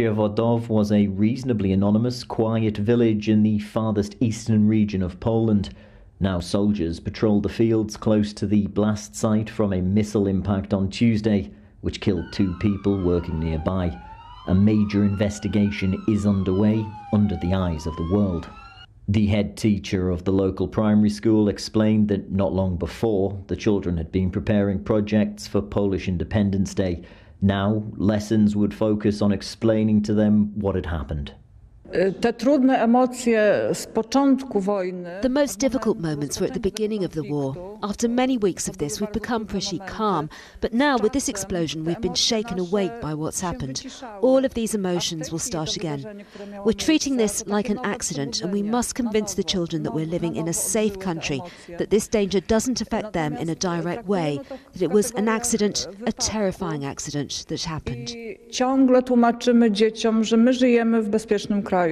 Przewodów was a reasonably anonymous, quiet village in the farthest eastern region of Poland. Now soldiers patrol the fields close to the blast site from a missile impact on Tuesday, which killed 2 people working nearby. A major investigation is underway under the eyes of the world. The head teacher of the local primary school explained that not long before, the children had been preparing projects for Polish Independence Day. Now, lessons would focus on explaining to them what had happened. The most difficult moments were at the beginning of the war. After many weeks of this, we've become pretty calm. But now, with this explosion, we've been shaken awake by what's happened. All of these emotions will start again. We're treating this like an accident, and we must convince the children that we're living in a safe country, that this danger doesn't affect them in a direct way, that it was an accident, a terrifying accident that happened. Ciągle tłumaczymy dzieciom, że my żyjemy w bezpiecznym kraju.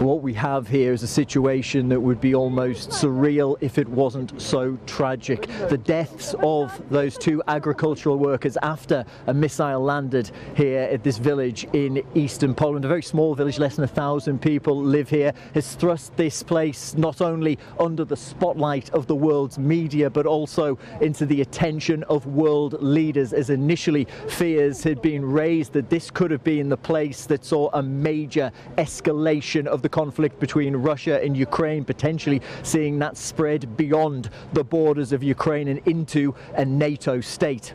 What we have here is a situation that would be almost surreal if it wasn't so tragic. The deaths of those 2 agricultural workers after a missile landed here at this village in eastern Poland, a very small village, less than 1,000 people live here, has thrust this place not only under the spotlight of the world's media but also into the attention of world leaders, as initially fears had been raised that this could have been the place that saw a major escalation of the conflict between Russia and Ukraine, potentially seeing that spread beyond the borders of Ukraine and into a NATO state.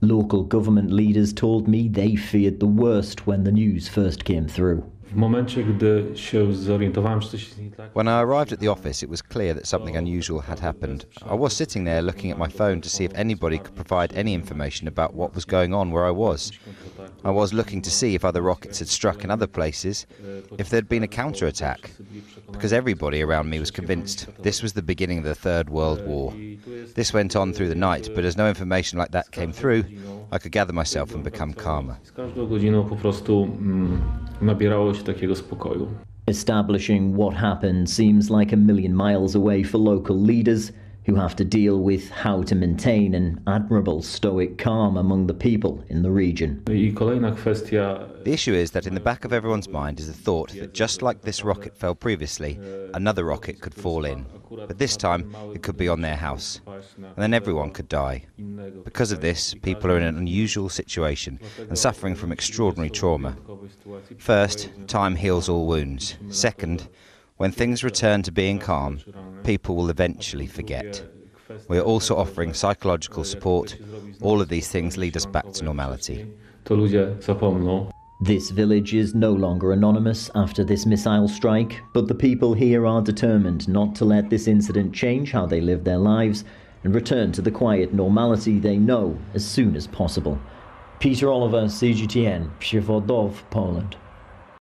Local government leaders told me they feared the worst when the news first came through. When I arrived at the office, it was clear that something unusual had happened. I was sitting there looking at my phone to see if anybody could provide any information about what was going on where I was. I was looking to see if other rockets had struck in other places, if there'd been a counterattack, because everybody around me was convinced this was the beginning of the Third World War. This went on through the night, but as no information like that came through, I could gather myself and become calmer. Establishing what happened seems like a million miles away for local leaders, who have to deal with how to maintain an admirable stoic calm among the people in the region. The issue is that in the back of everyone's mind is the thought that just like this rocket fell previously, another rocket could fall in. But this time, it could be on their house. And then everyone could die. Because of this, people are in an unusual situation and suffering from extraordinary trauma. First, time heals all wounds. Second, when things return to being calm, people will eventually forget. We are also offering psychological support. All of these things lead us back to normality. This village is no longer anonymous after this missile strike, but the people here are determined not to let this incident change how they live their lives and return to the quiet normality they know as soon as possible. Peter Oliver, CGTN, Przewodów, Poland.